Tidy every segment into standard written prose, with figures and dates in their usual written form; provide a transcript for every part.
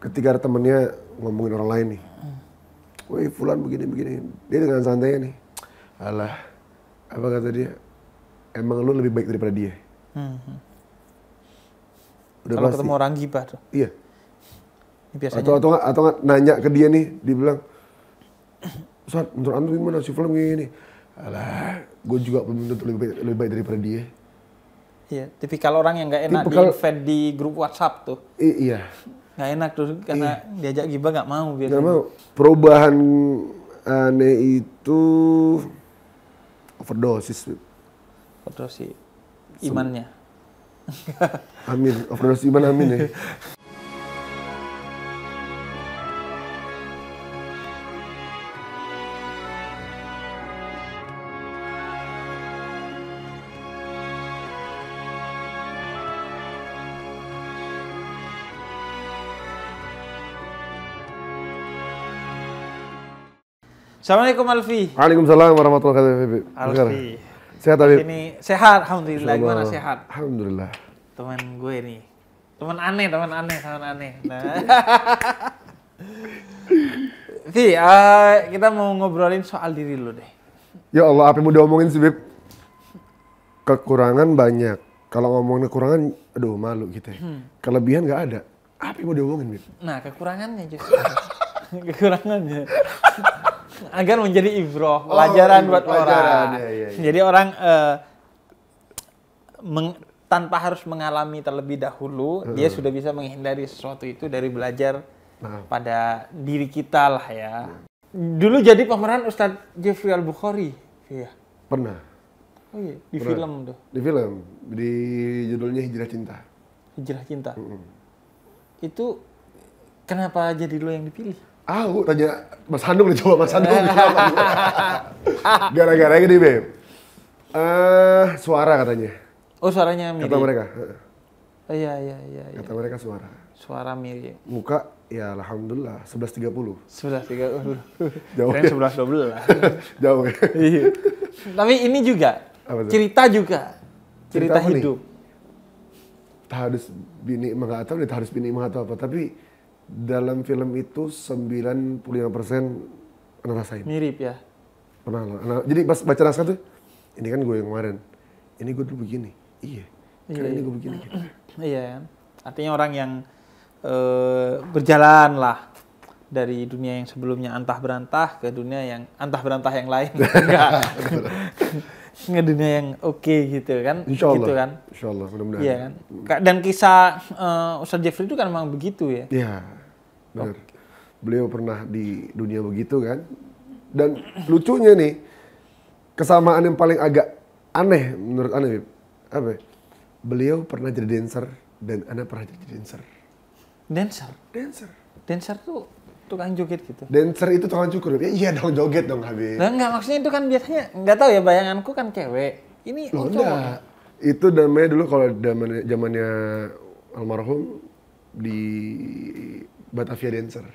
ketika ada temennya ngomongin orang lain nih, woi fulan begini-begini, dia dengan santainya nih, alah, apa kata dia, emang lu lebih baik daripada dia. Kalau ketemu orang gibah tuh. Iya. Biasanya. Atau nggak nanya ke dia nih, dia bilang, Ustaz, menurut antum gimana si fulan gini? Alah, gue juga belum tentu lebih baik daripada dia. Iya, tipikal orang yang nggak enak di-invite di grup WhatsApp tuh. Iya. Nggak enak tuh karena diajak gibah nggak mau biasanya. Nggak mau. Perubahan aneh itu overdosis. Overdosis imannya. Amin, overdosis iman amin ya. Assalamualaikum Alfi. Waalaikumsalam warahmatullahi wabarakatuh. Alfi. Sehat Habib? Ini sehat, alhamdulillah. Gimana sehat? Alhamdulillah. Teman gue nih. Teman aneh. Nah. Fi, kita mau ngobrolin soal diri lu deh. Ya Allah, apa yang mau diomongin sih, Beb? Kekurangan banyak. Kalau ngomongin kekurangan, aduh malu kita. Kelebihan nggak ada. Apa yang mau diomongin, Beb? Nah, kekurangannya justru. Kekurangannya. Agar menjadi ibroh, pelajaran buat orang. Ya. Jadi orang tanpa harus mengalami terlebih dahulu, dia sudah bisa menghindari sesuatu itu dari belajar pada diri kita lah ya. Dulu jadi pemeran Ustadz Jeffrey Al-Bukhari. Iya. Pernah. Oh iya, di film tuh. Di film, di judulnya Hijrah Cinta. Hijrah Cinta. Itu kenapa jadi lo yang dipilih? Tanya Mas Handung nih, coba Mas Handung. Gara-gara gini, Beb. Suara katanya. Oh, suaranya mirip. Kata mereka. Iya. Kata mereka suara. Suara mirip. Muka, ya alhamdulillah, 11.30. 11.30. Jauh Keren ya? 11.12. Jauh ya? Iya. Tapi ini juga, cerita juga. Cerita hidup. Tahadus bini emang gak tahu deh tahadus bini emang atau apa, tapi dalam film itu 95% anak rasain. Mirip ya? Pernah. Jadi pas baca naskah tuh, ini kan gue yang kemarin. Ini gue dulu begini. Iya. Ini gue begini. Gitu. Iya kan? Artinya orang yang berjalan lah dari dunia yang sebelumnya antah berantah ke dunia yang antah berantah yang lain. Enggak. Nge dunia yang oke gitu kan? Insya Allah. Gitu kan? Insya Allah, mudah-mudahan. Iya kan? Dan kisah Ustadz Jeffrey itu kan memang begitu ya? Iya, benar. Beliau pernah di dunia begitu kan. Dan lucunya nih, kesamaan yang paling agak aneh menurut Anda, apa? Beliau pernah jadi dancer dan Anda pernah jadi dancer. Dancer? Dancer tuh tukang joget gitu? Dancer itu tukang cukur. Ya, iya dong, joget dong Habib. Nah, enggak, maksudnya itu kan biasanya, nggak tahu ya, bayanganku kan cewek. Ini cowok. Itu namanya dulu kalau zamannya almarhum di Batavia Dancer.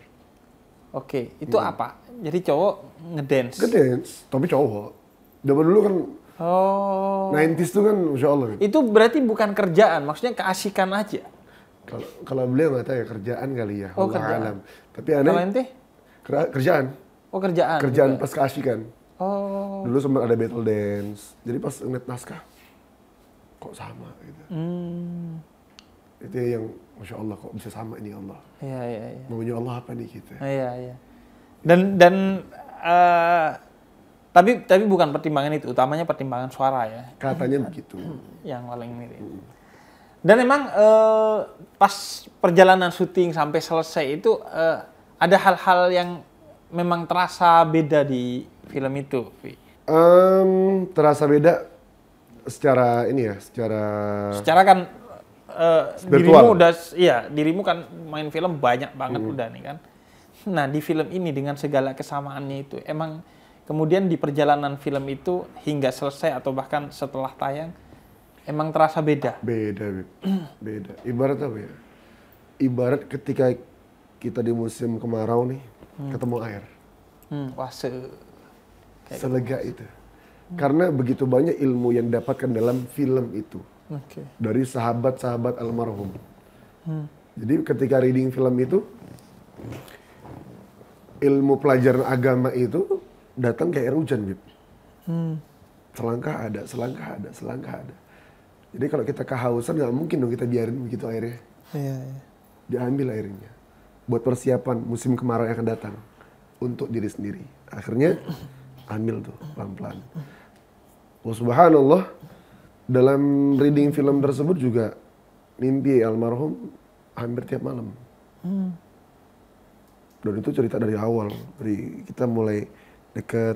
Oke, itu apa? Jadi cowok ngedance? Ngedance, tapi cowok. Zaman dulu kan, 90s tuh kan, Masya Allah. Itu berarti bukan kerjaan, maksudnya keasikan aja? Kalau beliau nggak tahu ya, kerjaan kali ya. Oh, kerjaan. Alam. Tapi aneh, kalau ente? Kerjaan. Oh, kerjaan. Kerjaan juga. pas keasikan. Oh. Dulu sempat ada battle dance. Jadi pas ngeliat naskah, kok sama gitu. Itu yang Masya Allah, kok bisa sama ini Allah. Iya. Maunya Allah apa nih kita? Iya. Dan tapi bukan pertimbangan itu, utamanya pertimbangan suara ya. Katanya begitu. Yang paling mirip. Dan emang pas perjalanan syuting sampai selesai itu ada hal-hal yang memang terasa beda di film itu, Vi. Terasa beda secara ini ya, secara kan spiritual. dirimu kan main film banyak banget udah nih kan. Nah, di film ini dengan segala kesamaannya itu emang kemudian di perjalanan film itu hingga selesai atau bahkan setelah tayang emang terasa beda. Beda. Ibarat apa ya? Ibarat ketika kita di musim kemarau nih ketemu air. Selega itu. Karena begitu banyak ilmu yang didapatkan dalam film itu. Dari sahabat-sahabat almarhum. Jadi ketika reading film itu, ilmu pelajaran agama itu datang kayak air hujan, Bib. Selangkah ada, selangkah ada, selangkah ada. Jadi kalau kita kehausan nggak mungkin dong kita biarin begitu airnya. Iya, iya. Diambil airnya buat persiapan musim kemarau yang akan datang untuk diri sendiri. Akhirnya ambil tuh pelan-pelan. Wah, subhanallah, dalam reading film tersebut juga mimpi almarhum hampir tiap malam. Dan itu cerita dari awal, dari kita mulai deket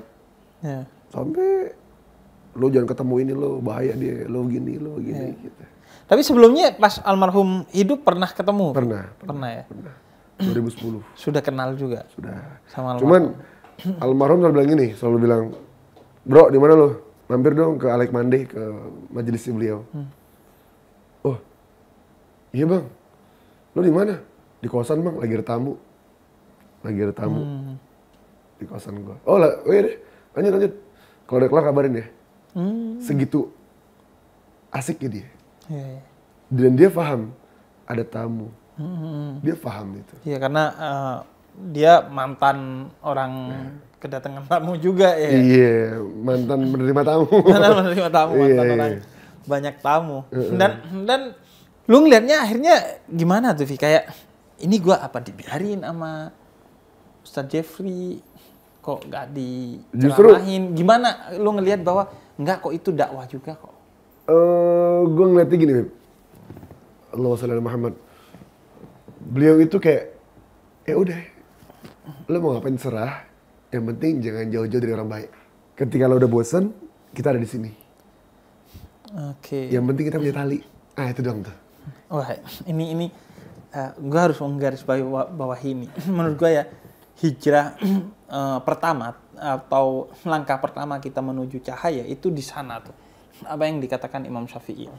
sampai lo jangan ketemu ini lo, bahaya dia, lo gini gitu. Tapi sebelumnya pas almarhum hidup pernah ketemu? Pernah Ya? Pernah. 2010. Sudah kenal juga? Sudah. Sama almarhum? Cuman almarhum selalu bilang, bro di mana lo? Mampir dong ke Alek Mande, ke majelisnya beliau. Oh, iya bang. Lo di mana? Di kosan bang, lagi ada tamu. Di kosan gua. Oh iya deh, lanjut. Kalau udah kelar kabarin ya. Segitu asiknya dia. Iya. Dan dia paham ada tamu. Dia paham itu. Iya, karena dia mantan orang kedatangan tamu juga ya. Iya, mantan menerima tamu. Mantan menerima tamu, mantan Iya. orang banyak tamu. Dan lu ngeliatnya akhirnya gimana tuh, Vi? Kayak ini gua apa dibiarin sama Ustadz Jeffrey? Kok nggak diceramahin? Gimana lu ngelihat bahwa enggak kok itu dakwah juga kok? Gue ngeliatnya gini, Beb. Allahumma sholli ala Muhammad. Beliau itu kayak, ya udah, lo mau ngapain serah. Yang penting jangan jauh-jauh dari orang baik. Ketika lo udah bosen, kita ada di sini. Oke. Yang penting kita punya tali. Ah itu dong tuh. Wah, ini gue harus menggarisbawahi ini. Menurut gue ya, hijrah pertama atau langkah pertama kita menuju cahaya itu di sana tuh. Apa yang dikatakan Imam Syafi'i.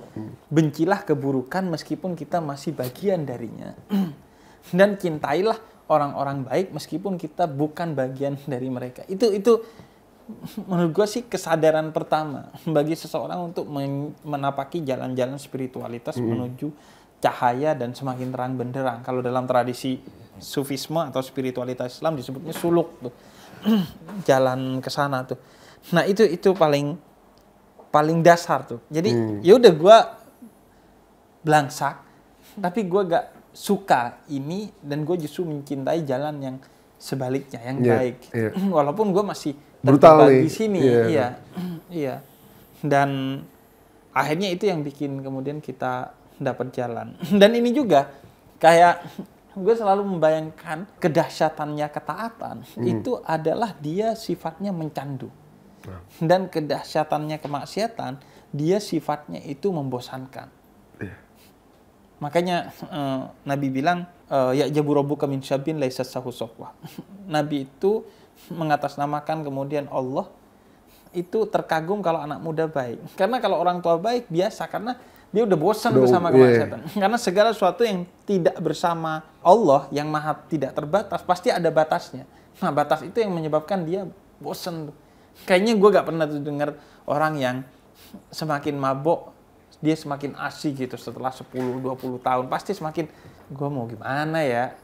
Bencilah keburukan meskipun kita masih bagian darinya. Dan cintailah orang-orang baik meskipun kita bukan bagian dari mereka. Itu menurut gue sih kesadaran pertama bagi seseorang untuk menapaki jalan-jalan spiritualitas menuju cahaya dan semakin terang benderang. Kalau dalam tradisi sufisme atau spiritualitas Islam disebutnya suluk tuh. Jalan ke sana tuh. Nah, itu paling dasar tuh. Jadi ya udah gue belangsak, tapi gue gak suka ini dan gue justru mencintai jalan yang sebaliknya, yang baik. Walaupun gue masih brutal di sini, iya. Dan akhirnya itu yang bikin kemudian kita dapat jalan. Dan ini juga kayak gue selalu membayangkan kedahsyatannya ketaatan itu adalah dia sifatnya mencandu. Dan kedahsyatannya kemaksiatan dia sifatnya itu membosankan. Makanya Nabi bilang ya'jabu rabbuka min syabin laisa sahu safwa. Nabi itu mengatasnamakan kemudian Allah itu terkagum kalau anak muda baik. Karena kalau orang tua baik biasa karena dia udah bosan bersama kemaksiatan. Karena segala sesuatu yang tidak bersama Allah yang maha tidak terbatas pasti ada batasnya. Nah, batas itu yang menyebabkan dia bosan. Kayaknya gue gak pernah tuh dengar orang yang semakin mabok dia semakin asik gitu setelah 10-20 tahun. Pasti semakin, gue mau gimana ya.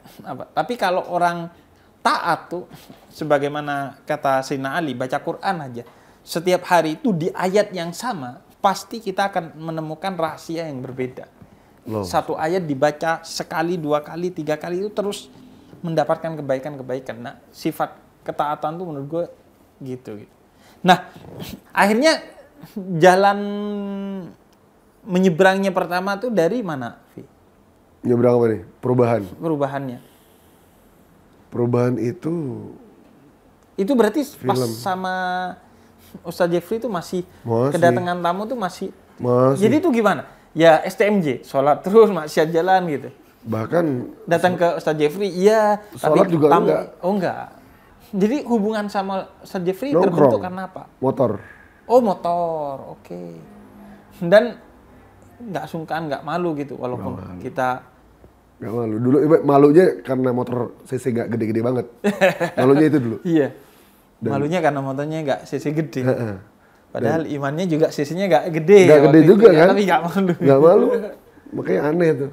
Tapi kalau orang taat tuh, sebagaimana kata Sayyidina Ali, baca Quran aja. Setiap hari itu di ayat yang sama, pasti kita akan menemukan rahasia yang berbeda. Satu ayat dibaca sekali, 2 kali, 3 kali itu terus mendapatkan kebaikan-kebaikan. Nah, sifat ketaatan tuh menurut gue gitu. Nah, akhirnya jalan menyeberangnya pertama tuh dari mana, Vi? Nyebrang apa nih? Perubahannya. Perubahan itu berarti film. pas sama Ustadz Jeffrey itu masih kedatangan tamu tuh masih. Jadi itu gimana? Ya STMJ, sholat terus maksiat jalan gitu. Bahkan datang ke Ustadz Jeffrey, iya. Sholat tapi juga tamu, enggak. Oh enggak. Jadi hubungan sama Ustadz Jeffrey terbentuk karena apa? Motor. Oh motor, oke. Dan nggak sungkan, nggak malu gitu, walaupun kita nggak malu. Dulu malunya karena motor cc nggak gede-gede banget. Malunya itu dulu. Iya. Malunya karena motornya nggak cc gede. Padahal imannya juga cc-nya nggak gede. Nggak gede juga ya, kan? Tapi nggak malu. Nggak malu. Makanya aneh tuh.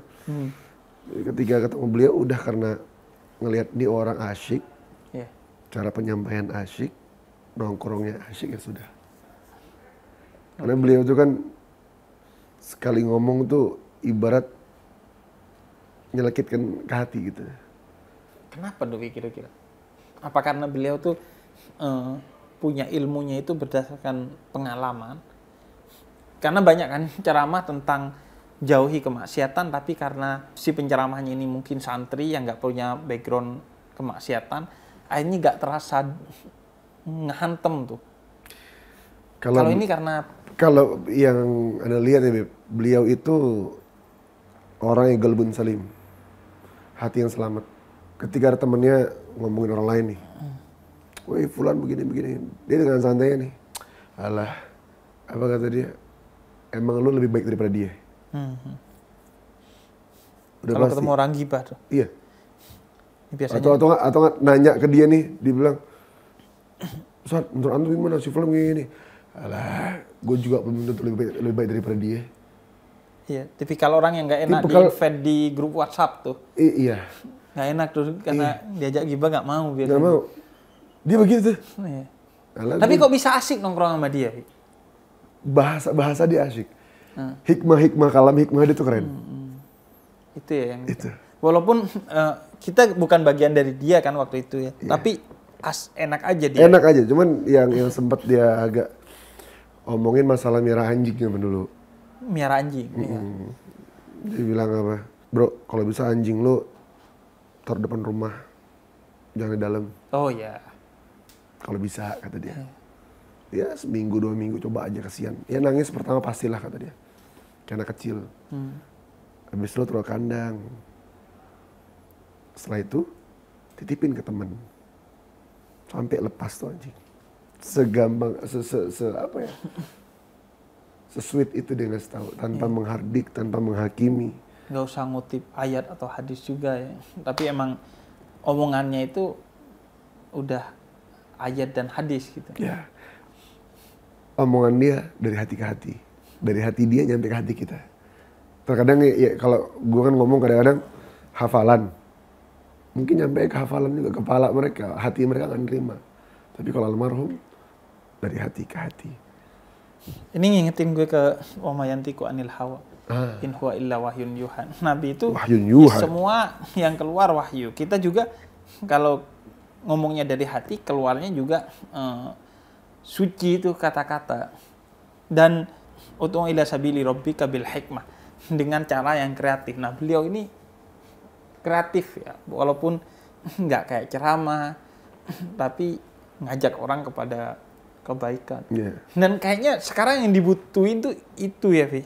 Ketika ketemu beliau udah karena ngelihat nih orang asyik, Iya. cara penyampaian asyik, nongkrongnya asyik ya sudah. Karena beliau itu kan sekali ngomong tuh ibarat nyelekitkan ke hati gitu. Kenapa tuh kira-kira? Apa karena beliau tuh punya ilmunya itu berdasarkan pengalaman? Karena banyak kan ceramah tentang jauhi kemaksiatan, tapi karena si penceramahnya ini mungkin santri yang nggak punya background kemaksiatan, akhirnya nggak terasa ngehantem tuh. Kalau ini karena Kalau yang Anda lihat ya, Beb, beliau itu orang yang galbun salim. Hati yang selamat. Ketika ada temennya ngomongin orang lain nih. Woi fulan begini-begini. Dia dengan santainya nih. Alah, apa kata dia? Emang lu lebih baik daripada dia? Udah kalau pasti. ketemu orang gibah tuh. Iya. Biasanya Atau nggak nanya ke dia nih, dia bilang, Ustaz, menurut antum gimana si film gini? Alah, gue juga belum tentu lebih baik daripada dia. iya, tipikal orang yang nggak enak di-invite di grup WhatsApp tuh. Iya. Nggak enak tuh karena diajak gibah nggak mau biasanya. Nggak mau. Dia begitu. Iya. Alah, Tapi kok bisa asik nongkrong sama dia? bahasa dia asyik. Hikmah kalam hikmah dia tuh keren. Itu ya yang Itu. walaupun kita bukan bagian dari dia kan waktu itu ya. Tapi enak aja dia. Enak aja, cuman yang sempat dia agak omongin masalah miara anjing zaman dulu. Miara anjing. Iya. Dia bilang apa? Bro, kalau bisa anjing lu taruh depan rumah. Jangan di dalam. Oh ya. Kalau bisa, kata dia. Ya seminggu 2 minggu coba aja, kasihan. Ya nangis pertama pastilah, kata dia. Kayak anak kecil. Habis itu taruh kandang. Setelah itu titipin ke temen. Sampai lepas tuh anjing. Segampang, apa ya? Sesweet itu dia ngasih tahu, tanpa menghardik, tanpa menghakimi. Nggak usah ngutip ayat atau hadis juga ya. Tapi emang omongannya itu udah ayat dan hadis gitu. Ya. Omongan dia dari hati ke hati. Dari hati dia nyampe ke hati kita. Terkadang ya kalau gue kan ngomong kadang-kadang hafalan. Mungkin nyampe ke hafalan juga, kepala mereka, hati mereka nggak nerima. Tapi kalau almarhum, dari hati ke hati. Ini ngingetin gue ke Wamayantiku anil hawa. In huwa illa wahyun yuhan. Nabi itu Wahyun yuhan. semua yang keluar wahyu. Kita juga kalau ngomongnya dari hati, keluarnya juga suci itu kata-kata. Dan ut'u ila sabili rabbika bil hikmah, dengan cara yang kreatif. Nah, beliau ini kreatif ya, walaupun nggak kayak ceramah, tapi ngajak orang kepada kebaikan. Yeah. Dan kayaknya sekarang yang dibutuhin tuh itu ya, Vi.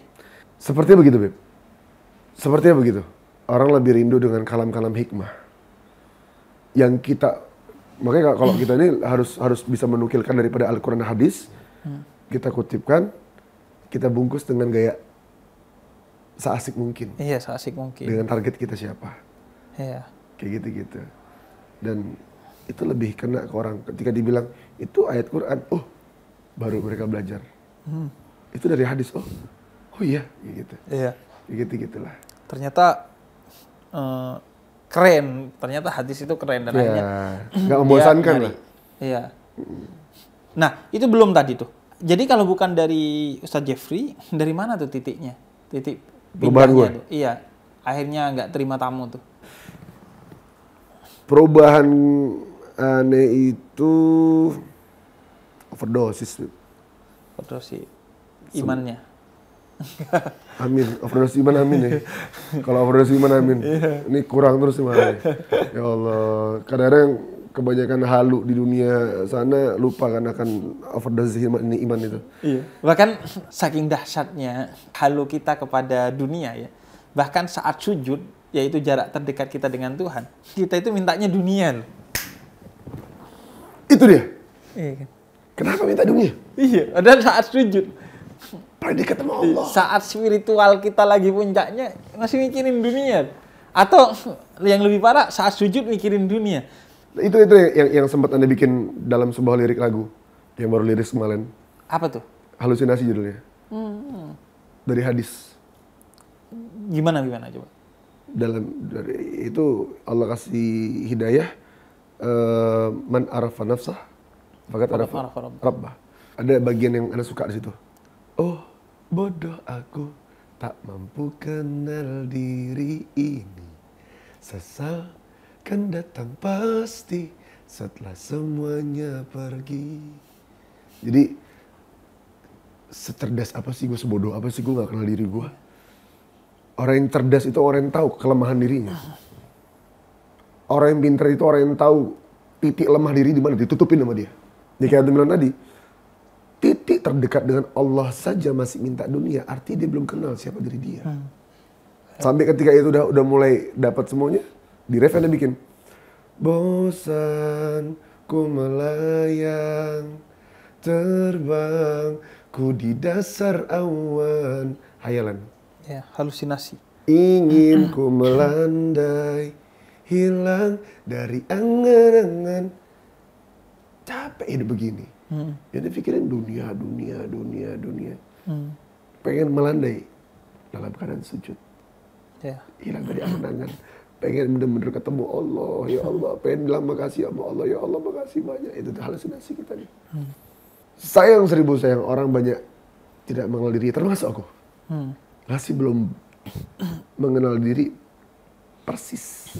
Sepertinya begitu, Beb. Sepertinya begitu. Orang lebih rindu dengan kalam-kalam hikmah. Yang kita, makanya kalau kita ini harus bisa menukilkan daripada Al-Quran dan Hadis, kita kutipkan, kita bungkus dengan gaya seasik mungkin. Iya, seasik mungkin. Dengan target kita siapa. Iya. Kayak gitu-gitu. Dan itu lebih kena ke orang. Ketika dibilang, itu ayat Quran, oh baru mereka belajar. Itu dari hadis, oh iya, gitu. Iya. Gitu-gitulah. Ternyata keren. Ternyata hadis itu keren. Dan akhirnya nggak membosankan lah. Iya. Nah, itu belum tadi tuh. Jadi kalau bukan dari Ustadz Jeffrey, dari mana tuh titiknya? Titik Perubahan gue? tuh. Iya. Akhirnya nggak terima tamu tuh. Perubahan aneh itu overdosis. Overdosis imannya. Amin, overdosis iman amin ya. Kalau overdosis iman amin. Ini kurang terus gimana? Ya Allah, kadang-kadang kebanyakan halu di dunia sana lupa kan akan overdosis iman itu. Iya. Bahkan saking dahsyatnya halu kita kepada dunia ya. Bahkan saat sujud, yaitu jarak terdekat kita dengan Tuhan, kita itu mintanya dunia loh. Itu dia. Iya kan? Kenapa minta dunia? Iya, dan saat sujud. Paling dekat sama Allah. Saat spiritual kita lagi puncaknya, masih mikirin dunia. Atau yang lebih parah, saat sujud mikirin dunia. Itu yang sempat Anda bikin dalam sebuah lirik lagu yang baru liris kemarin. Apa tuh? Halusinasi judulnya. Dari hadis. Gimana coba? dari itu Allah kasih hidayah, man arafa nafsah faqad arafa rabbah. Ada bagian yang Anda suka di situ. Oh, bodoh aku tak mampu kenal diri ini. Sesal kan datang pasti setelah semuanya pergi. Jadi secerdas apa sih gue, sebodoh apa sih gue gak kenal diri gue. Orang yang cerdas itu orang yang tahu kelemahan dirinya. Orang yang pintar itu orang yang tahu titik lemah diri di mana, ditutupin sama dia. Jadi kayak bilang tadi, titik terdekat dengan Allah saja masih minta dunia, artinya dia belum kenal siapa diri dia. Sampai ketika itu udah mulai dapat semuanya, di ref Anda bikin, bosan ku melayang, terbang ku di dasar awan, hayalan. Ya, halusinasi. Ingin ku melandai, hilang dari angan-angan. Capek hidup begini. Jadi pikirin dunia. Pengen melandai dalam keadaan sujud. Ya. Hilang dari angan-angan. Pengen bener-bener ketemu Allah. Ya Allah, pengen bilang makasih sama Allah. Ya Allah, makasih banyak. Itu halusinasi kita nih. Sayang seribu sayang, orang banyak tidak mengenal diri, termasuk aku. Masih belum mengenal diri persis.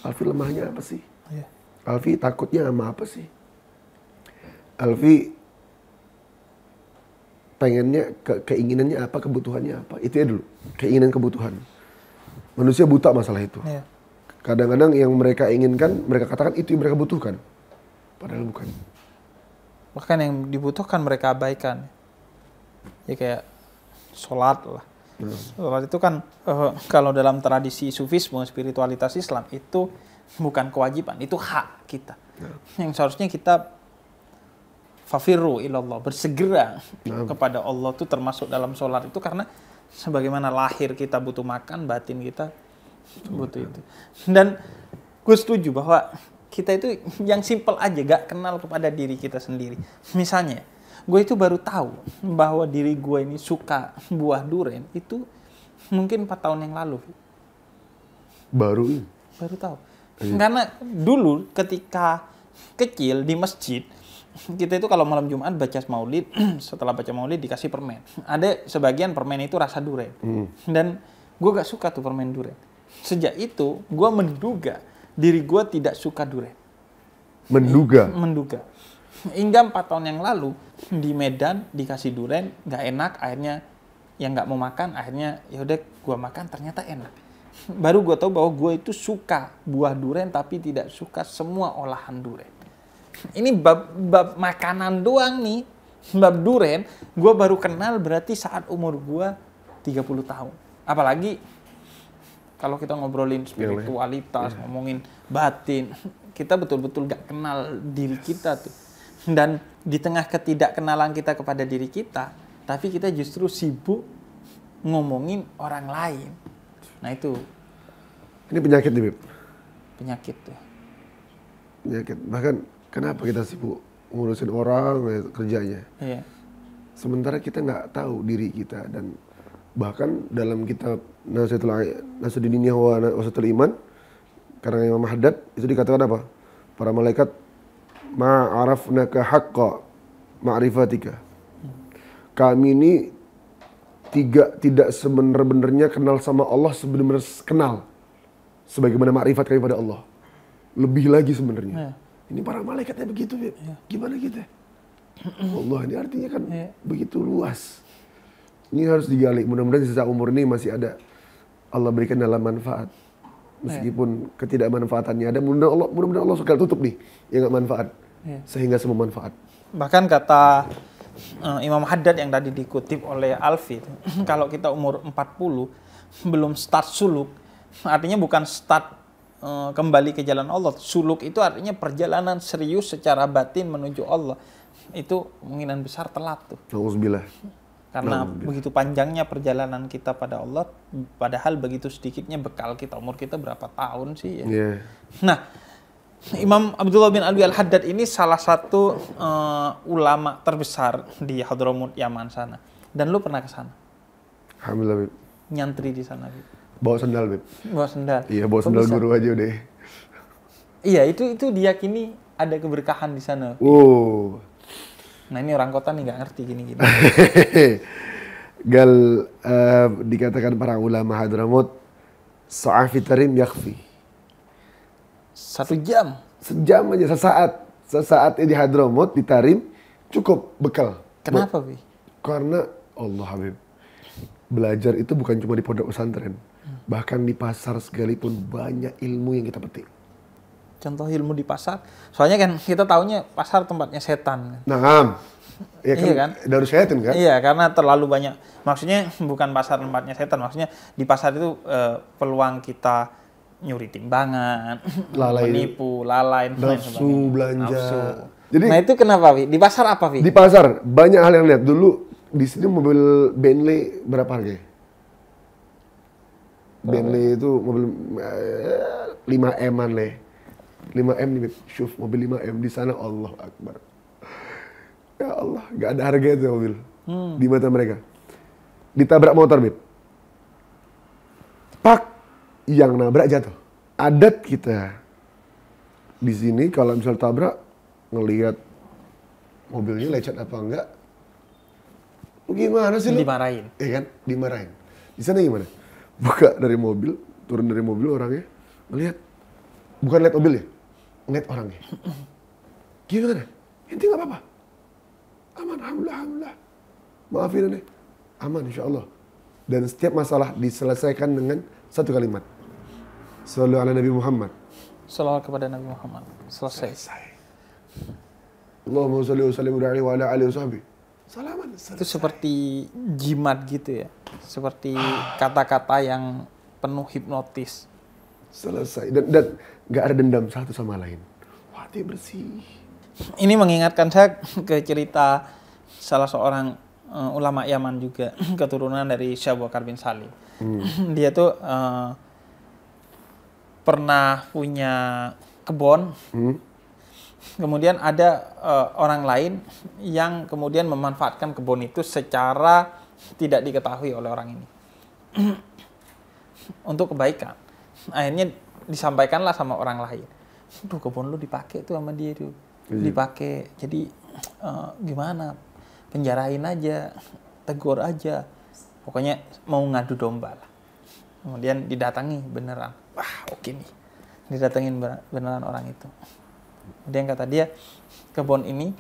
Alfi lemahnya apa sih? Ya. Alfi takutnya sama apa sih? Alfi pengennya, keinginannya apa, kebutuhannya apa? Itu ya dulu, keinginan kebutuhan. Manusia buta masalah itu. Ya. Kadang-kadang yang mereka inginkan, mereka katakan itu yang mereka butuhkan. Padahal bukan. Bahkan yang dibutuhkan mereka abaikan. Ya kayak sholat lah. Sholat itu kan kalau dalam tradisi sufisme, spiritualitas Islam itu bukan kewajiban, itu hak kita. Yang seharusnya kita fafirru ilallah, bersegera kepada Allah itu termasuk dalam sholat itu, karena sebagaimana lahir kita butuh makan, batin kita butuh itu. Dan gue setuju bahwa kita itu yang simple aja, gak kenal kepada diri kita sendiri. Misalnya, gue itu baru tahu bahwa diri gue ini suka buah durian itu mungkin 4 tahun yang lalu. Baru Tahu. Karena dulu ketika kecil di masjid, kita itu kalau malam Jumat baca maulid, setelah baca maulid dikasih permen. Ada sebagian permen itu rasa durian. Dan gue gak suka tuh permen durian. Sejak itu gue menduga diri gue tidak suka durian. Menduga. Hingga 4 tahun yang lalu di Medan dikasih durian, nggak enak, akhirnya yang nggak mau makan, akhirnya yaudah gue makan, ternyata enak. Baru gue tahu bahwa gue itu suka buah durian tapi tidak suka semua olahan durian. Ini bab makanan doang nih, bab durian gue baru kenal berarti saat umur gue 30 tahun. Apalagi kalau kita ngobrolin spiritualitas, ngomongin batin, kita betul-betul gak kenal diri kita tuh. Dan di tengah ketidakkenalan kita kepada diri kita, tapi kita justru sibuk ngomongin orang lain. Nah itu. Ini penyakit nih, Bib. Penyakit tuh. Penyakit. Bahkan kenapa kita sibuk ngurusin orang kerjanya. Iya. Sementara kita nggak tahu diri kita. Dan bahkan dalam kitab Nasihatul Diniyah wa Wasatul Iman, karena Imam Haddad, itu dikatakan apa? Para malaikat ma'arafnaka haqqa ma'rifatika. Kami ini tidak sebenar-benarnya kenal sama Allah, sebenar-benar kenal sebagaimana makrifat kami pada Allah. Lebih lagi sebenarnya. Ini para malaikatnya begitu, ya. Gimana kita? Allah ini artinya kan begitu luas. Ini harus digali. Mudah-mudahan sisa umur ini masih ada Allah berikan dalam manfaat. Meskipun ketidakmanfaatannya ada, mudah-mudahan Allah sekali tutup nih yang nggak manfaat, sehingga semua manfaat. Bahkan kata Imam Haddad yang tadi dikutip oleh Alfi, kalau kita umur 40 belum start suluk, artinya bukan start kembali ke jalan Allah. Suluk itu artinya perjalanan serius secara batin menuju Allah. Itu kemungkinan besar telat tuh. Alhamdulillah. Karena begitu panjangnya perjalanan kita pada Allah, padahal begitu sedikitnya bekal kita. Umur kita berapa tahun sih ya? Nah, Imam Abdullah bin Alwi Al-Haddad ini salah satu ulama terbesar di Hadramut Yaman sana. Dan lu pernah ke sana? Alhamdulillah, Bib. Nyantri di sana, Bib. Bawa sendal, Beb. Bawa sendal. Iya, bawa Kok sendal bisa? guru aja udah. Iya, itu diyakini ada keberkahan di sana. Oh. Nah, ini orang kota nih nggak ngerti gini-gini. Gal dikatakan para ulama Hadramut, sa'afi tarim yakfi. 1 jam. Sejam aja, sesaat di Hadramut, di Tarim, cukup bekal. Kenapa, Wi? Karena Allah Habib, belajar itu bukan cuma di pondok pesantren, bahkan di pasar sekalipun banyak ilmu yang kita petik. Contoh ilmu di pasar. Soalnya kan kita taunya pasar tempatnya setan. Nah, ya kan, Iya kan? dari setan kan? Iya, karena terlalu banyak. Maksudnya bukan pasar tempatnya setan, maksudnya di pasar itu peluang kita nyuri timbangan, Lalai. menipu, lalai, dan lain Nafsu sebagainya. belanja. Nafsu. Jadi Nah itu kenapa, Wi? Di pasar apa, Wi? di pasar banyak hal yang lihat. Dulu di sini mobil Bentley berapa harganya? Bentley itu mobil 5M-an leh. 5M nih, Beb. Syuf, mobil 5M di sana, Allah Akbar. Ya Allah, gak ada harga itu mobil di mata mereka. Ditabrak motor, Beb. Pak, yang nabrak jatuh. Adat kita di sini kalau misal tabrak, ngelihat mobilnya lecet apa enggak, lu gimana sih lu? Dimarahin. Iya kan, dimarahin. Di sana gimana? Buka dari mobil, turun dari mobil orangnya, ngelihat, bukan lihat mobilnya, ngelihat orangnya. Gimana? Inti nggak apa-apa. Aman, alhamdulillah, alhamdulillah. Maafin nih, aman insya Allah. Dan setiap masalah diselesaikan dengan satu kalimat. Shallu ala Nabi Muhammad. Shalawat kepada Nabi Muhammad. Selesai. Allahumma sholli wa sallim alaihi wa ala alihi wa sahbihi. Salaman. Itu seperti jimat gitu ya. Seperti kata-kata yang penuh hipnotis. Selesai. Dan nggak ada dendam satu sama lain. Hati bersih. Ini mengingatkan saya ke cerita salah seorang ulama Yaman juga, keturunan dari Syekh Abu Bakar bin Salim. Dia tuh pernah punya kebun. Kemudian ada orang lain yang kemudian memanfaatkan kebun itu secara tidak diketahui oleh orang ini untuk kebaikan. Akhirnya disampaikanlah sama orang lain, "Duh, kebun lu dipakai tuh sama dia tuh, dipakai. Jadi gimana? Penjarain aja, tegur aja. Pokoknya mau ngadu domba lah." Kemudian didatangi beneran. Wah, oke nih. Didatengin beneran orang itu. Kemudian kata dia, kebun ini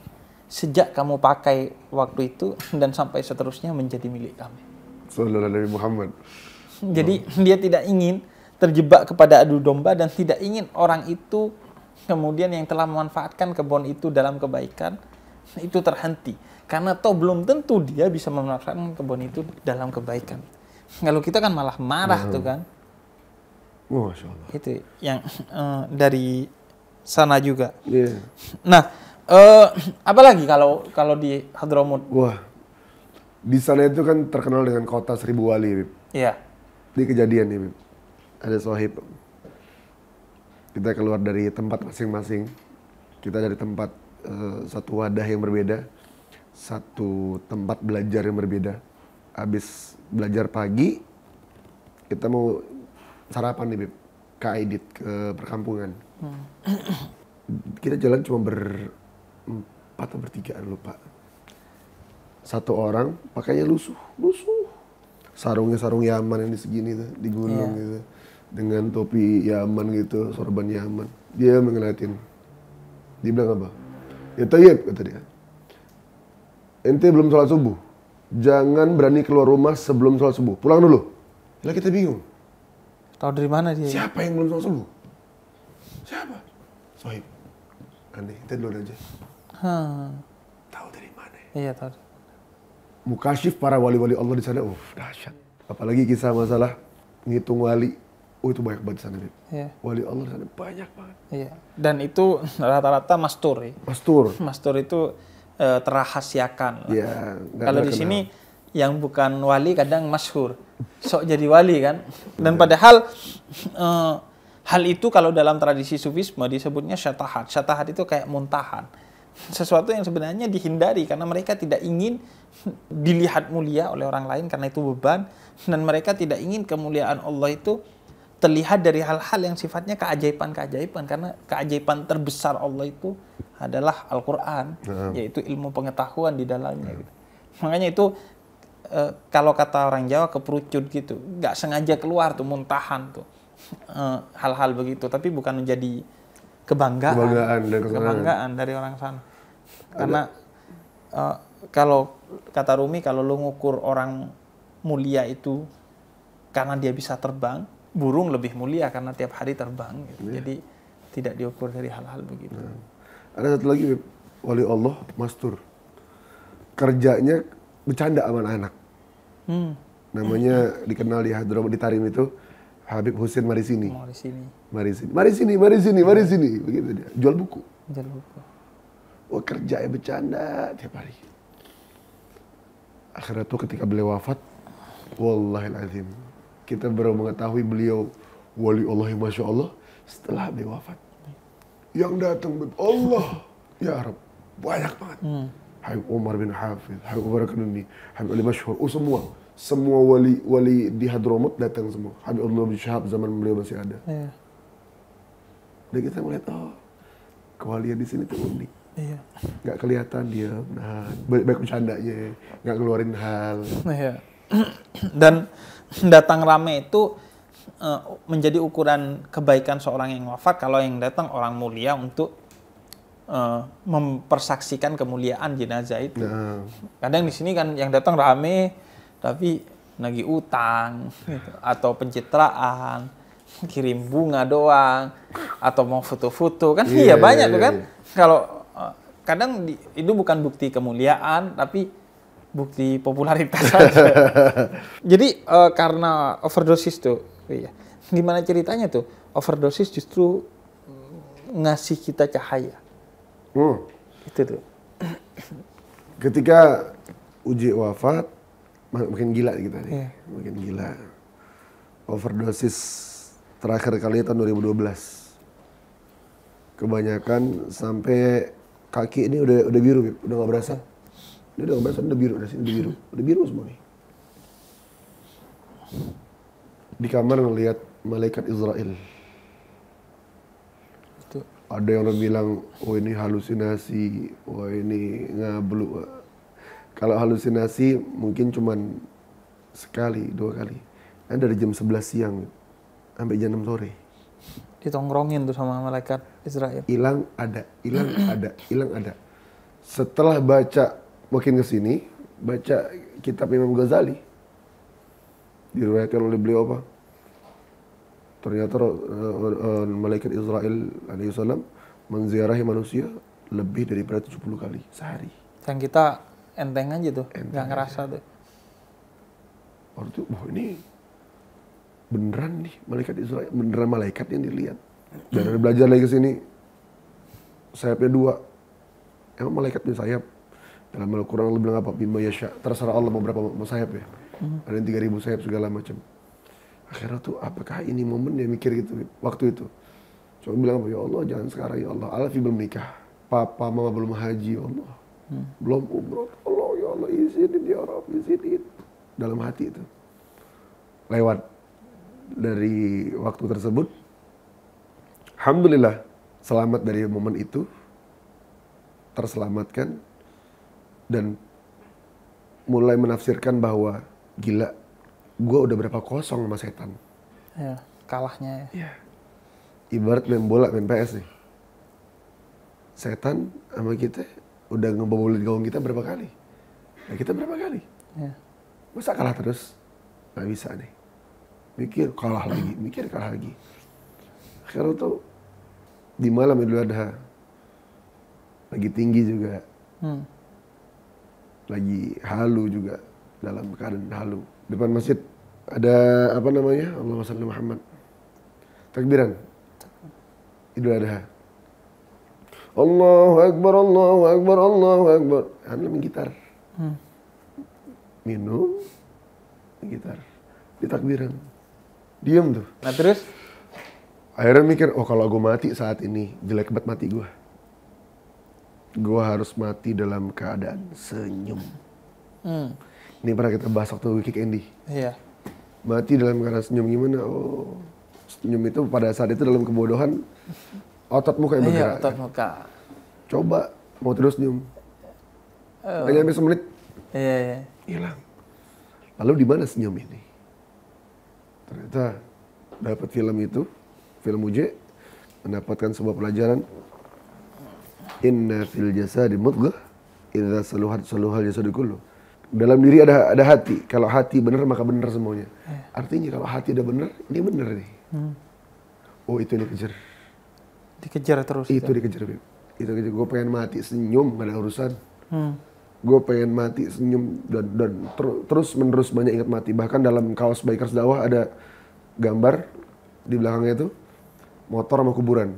sejak kamu pakai waktu itu dan sampai seterusnya menjadi milik kami. Sallallahu alaihi Muhammad. Jadi dia tidak ingin terjebak kepada adu domba dan tidak ingin orang itu kemudian yang telah memanfaatkan kebun itu dalam kebaikan itu terhenti. Karena toh belum tentu dia bisa memanfaatkan kebun itu dalam kebaikan. Kalau kita kan malah marah tuh kan. Masya Allah. Itu yang dari sana juga. Iya. Nah, apalagi kalau di Hadramut? Wah, di sana itu kan terkenal dengan kota 1000 wali, Bib. Iya. Ini kejadian nih, Bib. Ada sohib. Kita keluar dari tempat masing-masing. Kita dari tempat satu wadah yang berbeda, satu tempat belajar yang berbeda. Habis belajar pagi, kita mau sarapan nih, Bib. Ke Aidit, ke perkampungan. Kita jalan cuma berempat atau bertigaan, lupa. Satu orang pakainya lusuh. Sarungnya sarung Yaman yang di segini tuh, di gunung gitu. Dengan topi Yaman gitu, sorban Yaman. Dia ngeliatin. Dia bilang apa? Ya Tayyib, kata dia. Ente belum sholat subuh. Jangan berani keluar rumah sebelum sholat subuh. Pulang dulu. Lah kita bingung. Tahu dari mana dia? Siapa yang belum sholat subuh? Siapa? Sohib. Aneh, kita duluan aja. Tahu dari mana? Iya, tahu. Mukasyif para wali-wali Allah di sana, dahsyat. Apalagi kisah masalah ngitung wali. Itu banyak banget di sana, Bib. Iya. Wali Allah di sana banyak banget. Iya. Dan itu rata-rata mastur ya. Mastur. Mastur itu terahasiakan. Iya. nggak Kalau di terkenal. sini yang bukan wali kadang masyhur. Sok jadi wali kan. Dan padahal hal itu kalau dalam tradisi sufisme disebutnya syatahat. Syatahat itu kayak muntahan. sesuatu yang sebenarnya dihindari karena mereka tidak ingin dilihat mulia oleh orang lain karena itu beban, dan mereka tidak ingin kemuliaan Allah itu terlihat dari hal-hal yang sifatnya keajaiban-keajaiban, karena keajaiban terbesar Allah itu adalah Al-Quran, yaitu ilmu pengetahuan di dalamnya. Gitu. Makanya itu kalau kata orang Jawa keperucut gitu, nggak sengaja keluar tuh, muntahan tuh hal-hal begitu, tapi bukan menjadi kebanggaan dari orang sana. Karena kalau kata Rumi, kalau lu ngukur orang mulia itu karena dia bisa terbang, burung lebih mulia karena tiap hari terbang. Gitu. Jadi tidak diukur dari hal-hal begitu. Ada satu lagi wali Allah, Mastur. Kerjanya bercanda sama anak. Namanya dikenal di Hadramaut di Tarim itu Habib Husin Marisini. Mari sini. Begitu dia. Jual buku. Wah, kerjanya bercanda tiap hari. Akhirnya tuh ketika beliau wafat, wallahilazim, kita baru mengetahui beliau wali Allah yang Masya Allah setelah beliau wafat. Yang datang Allah, ya Arab, banyak banget. Habib Umar bin Hafiz, Habib Umar Kanuni, Habib Ali Masyhur, semua wali di Hadramaut datang semua. Habib Abdullah bin Syahab zaman beliau masih ada. Dan kita melihat, kewalian di sini tuh unik. Nggak kelihatan dia, baik bercandanya, nggak ngeluarin hal. Dan datang rame itu menjadi ukuran kebaikan seorang yang wafat kalau yang datang orang mulia untuk mempersaksikan kemuliaan jenazah itu. Kadang di sini kan yang datang rame tapi nagih utang gitu, atau pencitraan, kirim bunga doang, atau mau foto-foto kan banyak tuh kan. Kalau kadang itu bukan bukti kemuliaan tapi bukti popularitas saja. Jadi karena overdosis tuh, gimana ceritanya tuh? Overdosis justru ngasih kita cahaya. Itu tuh. Ketika Uji wafat, makin gila kita nih, makin gila. Overdosis terakhir kali tahun 2012. Kebanyakan sampai kaki ini udah biru, udah nggak berasa. Ini udah nggak berasa, udah biru, udah biru semua nih. Di kamar ngelihat malaikat Israel. Ada yang bilang, oh ini halusinasi, oh ini ngablu. Kalau halusinasi mungkin cuman sekali, 2 kali. Kan dari jam 11 siang sampai jam 6 sore. Ditongrongin tuh sama malaikat Israel. Hilang ada. Setelah baca makin kesini, baca kitab Imam Ghazali, diriwayatkan oleh beliau apa? Ternyata malaikat Israel alaihissalam menziarahi manusia lebih daripada 70 kali sehari. Dan kita enteng aja tuh, nggak ngerasa tuh. Waktu itu, ini beneran nih malaikat Israel, beneran malaikat yang dilihat. Dan ada belajar lagi ke sini, sayapnya 2. Emang malaikat punya sayap? Dalam Al-Quran Allah bilang apa? Bima yasha, terserah Allah mau berapa sayap ya. Ada yang 3.000 sayap segala macam. Akhirnya tuh apakah ini momen dia mikir gitu waktu itu. Cuma bilang apa? Ya Allah jangan sekarang ya Allah. Alfi belum nikah. Papa mama belum haji ya Allah. Belum umroh. Allah ya Allah izinin ya Rabbi izinin. Dalam hati itu. Lewat dari waktu tersebut. Alhamdulillah selamat dari momen itu. Terselamatkan. Dan mulai menafsirkan bahwa gila, gue udah berapa kosong sama setan. Ya, kalahnya ya. Ibarat main bola, main PS nih. Setan sama kita udah ngebobolin gawang kita berapa kali. Nah kita berapa kali? Masa kalah terus? Gak bisa nih. Mikir kalah lagi. Akhirnya tuh di malam Idul Adha lagi tinggi juga. Lagi halu juga, dalam keadaan halu. Depan masjid ada apa namanya? Allahumma shalli Muhammad. Takbiran Idul Adha. Allahu Akbar, Allahu Akbar, Allahu Akbar. Anda main gitar. Minum, main gitar. Di takbiran. Diam tuh. Nah terus? Akhirnya mikir, oh kalau gue mati saat ini, jelek banget mati gue. gue harus mati dalam keadaan senyum. Hmm. Ini pernah kita bahas waktu Weekend Andy. Iya. Mati dalam keadaan senyum gimana? Oh, senyum itu pada saat itu dalam kebodohan otot muka yang bergerak. Iya, otot muka. Coba mau terus senyum. Hanya sampai semenit Iya, iya. hilang. Lalu di mana senyum ini? Ternyata dapat film itu, film Uje, mendapatkan sebuah pelajaran. Inna fil jasadi mudghah, idza saluhal jasadu kullu. Dalam diri ada hati. Kalau hati benar maka benar semuanya. Artinya kalau hati udah benar, ini benar nih. Oh itu dikejar. Dikejar terus. Itu dikejar, Beb. Itu dikejar. Gue pengen mati senyum, gak ada urusan. Gue pengen mati senyum dan terus menerus banyak ingat mati. Bahkan dalam kaos Bikers Dakwah ada gambar di belakangnya itu motor sama kuburan.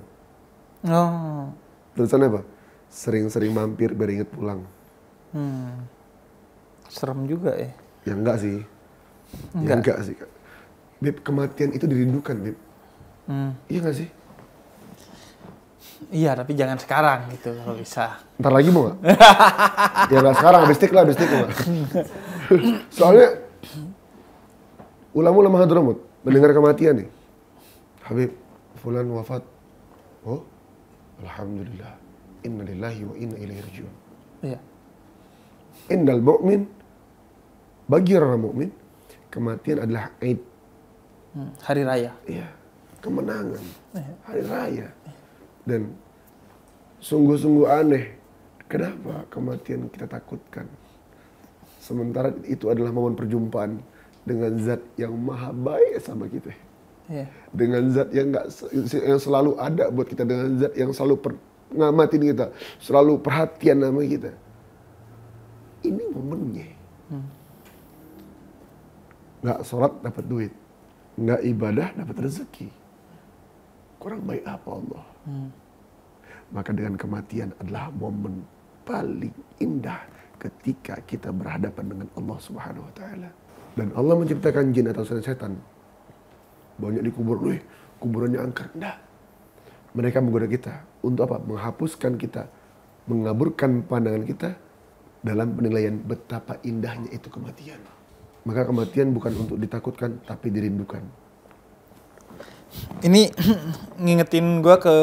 Oh. Tulisannya apa? Sering-sering mampir biar inget pulang. Serem juga ya. Ya enggak sih. Ya enggak sih, Kak. Beb, kematian itu dirindukan, Beb. Iya enggak sih? Iya, tapi jangan sekarang gitu kalau bisa. Ntar lagi mau nggak? Ya nggak sekarang, habis tik lah. Soalnya ulama-ulama Hadramut mendengar kematian nih. Habib, fulan wafat. Oh, alhamdulillah. Inna lillahi wa inna ilaihi rajiun. Iya. Innal mu'min, bagi orang mukmin, kematian adalah Aid. Hari raya. Iya, kemenangan. Hari raya. Dan sungguh-sungguh aneh. Kenapa kematian kita takutkan? Sementara itu adalah momen perjumpaan dengan zat yang maha baik sama kita. Iya. Dengan zat yang selalu ada buat kita. Dengan zat yang selalu ngamatin kita. Selalu perhatian sama kita. Ini momennya. Nggak sholat dapat duit. Nggak ibadah dapat rezeki. Kurang baik apa Allah? Maka dengan kematian adalah momen paling indah ketika kita berhadapan dengan Allah Subhanahu wa taala. Dan Allah menciptakan jin atau setan. Banyak dikubur, kuburannya angker. Enggak. Mereka menggoda kita untuk apa? Menghapuskan kita, mengaburkan pandangan kita dalam penilaian betapa indahnya itu kematian. Maka kematian bukan untuk ditakutkan tapi dirindukan. Ini ngingetin gue ke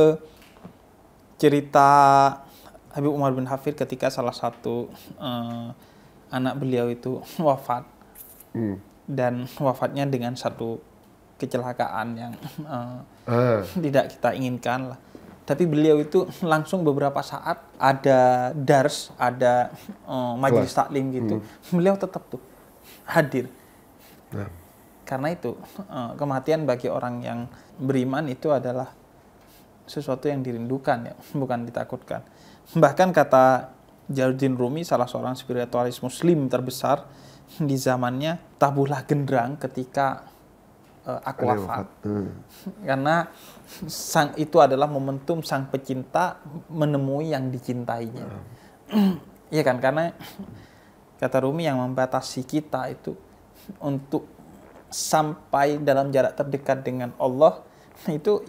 cerita Habib Umar bin Hafid ketika salah satu anak beliau itu wafat. Dan wafatnya dengan satu kecelakaan yang tidak kita inginkan lah. Tapi beliau itu langsung beberapa saat ada dars, ada majelis taklim gitu. Beliau tetap tuh hadir. Karena itu kematian bagi orang yang beriman itu adalah sesuatu yang dirindukan ya, bukan ditakutkan. Bahkan kata Jalaluddin Rumi, salah seorang spiritualis muslim terbesar di zamannya, tabuhlah genderang ketika aku wafat. Karena itu adalah momentum sang pecinta menemui yang dicintainya. Iya kan, karena kata Rumi yang membatasi kita itu untuk sampai dalam jarak terdekat dengan Allah itu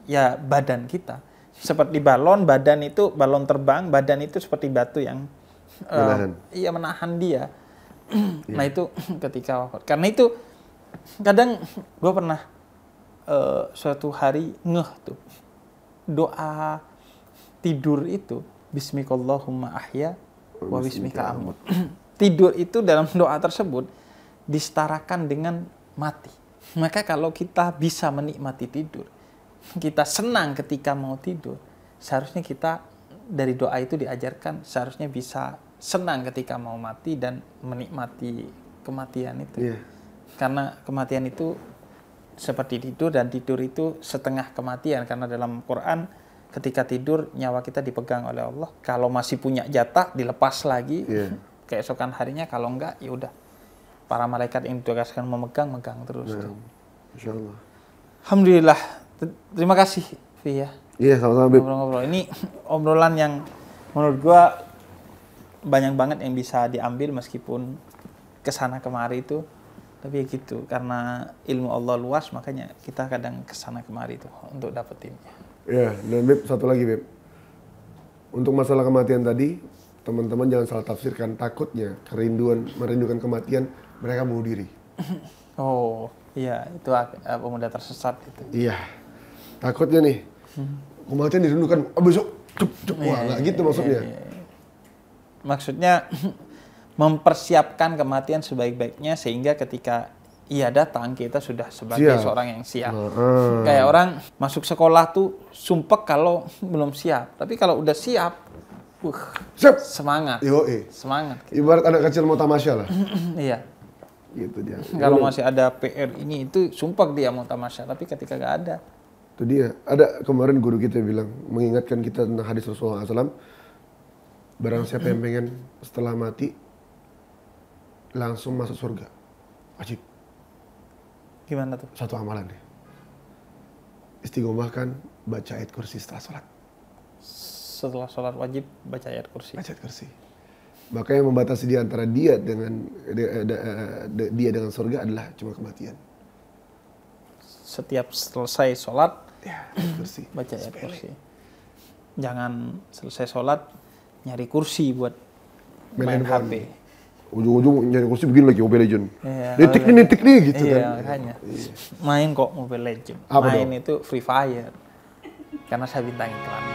ya badan kita. Seperti balon, badan itu balon terbang, badan itu seperti batu yang menahan dia. Nah itu ketika wafat. Karena itu kadang gue pernah suatu hari ngeh tuh doa tidur itu Bismikallahumma ahya wa bismika amut. Tidur itu dalam doa tersebut disetarakan dengan mati. Maka kalau kita bisa menikmati tidur, kita senang ketika mau tidur, seharusnya kita dari doa itu diajarkan seharusnya bisa senang ketika mau mati dan menikmati kematian itu. Karena kematian itu seperti tidur, dan tidur itu setengah kematian. Karena dalam Quran ketika tidur nyawa kita dipegang oleh Allah. Kalau masih punya jatah dilepas lagi keesokan harinya, kalau enggak ya udah para malaikat yang ditugaskan memegang terus. Insya Allah. Alhamdulillah. Terima kasih Vi ya. Iya, sama-sama Bib. Ngobrol-ngobrol. Ini obrolan yang menurut gua banyak banget yang bisa diambil meskipun kesana kemari itu. Tapi gitu, karena ilmu Allah luas makanya kita kadang kesana kemari itu untuk dapetinnya. Iya, dan Bib, satu lagi Bib. Untuk masalah kematian tadi, teman-teman jangan salah tafsirkan. Takutnya merindukan kematian, mereka bunuh diri. Oh, iya, itu pemuda tersesat itu. Iya, takutnya nih, kematian dirindukan, besok, wah nggak gitu maksudnya. Iya. Maksudnya mempersiapkan kematian sebaik-baiknya sehingga ketika ia datang kita sudah sebagai seorang yang siap. Kayak orang masuk sekolah tuh sumpek kalau belum siap, tapi kalau udah siap, siap, semangat. Semangat. Ibarat anak kecil mau tamasya lah. Iya. Gitu dia. Kalau masih ada PR ini itu sumpek dia mau tamasya, tapi ketika gak ada. Itu dia. Ada kemarin guru kita bilang mengingatkan kita tentang hadis Rasulullah SAW. Barang siapa yang pengen setelah mati langsung masuk surga, wajib. Gimana tuh? Satu amalan deh. Istiqomahkan baca ayat kursi setelah sholat. Setelah sholat wajib baca ayat kursi. Baca ayat kursi. Maka yang membatasi di antara dia dengan surga adalah cuma kematian. Setiap selesai sholat, ayat kursi. Baca ayat kursi. Jangan selesai sholat nyari kursi buat main HP. Ujung-ujung nyari kursi begini lagi Mobile Legend. Iya, netik nih gitu kan. Iya, makanya. Main kok Mobile Legend. Apa main dong? itu Free Fire. Karena saya bintang iklan.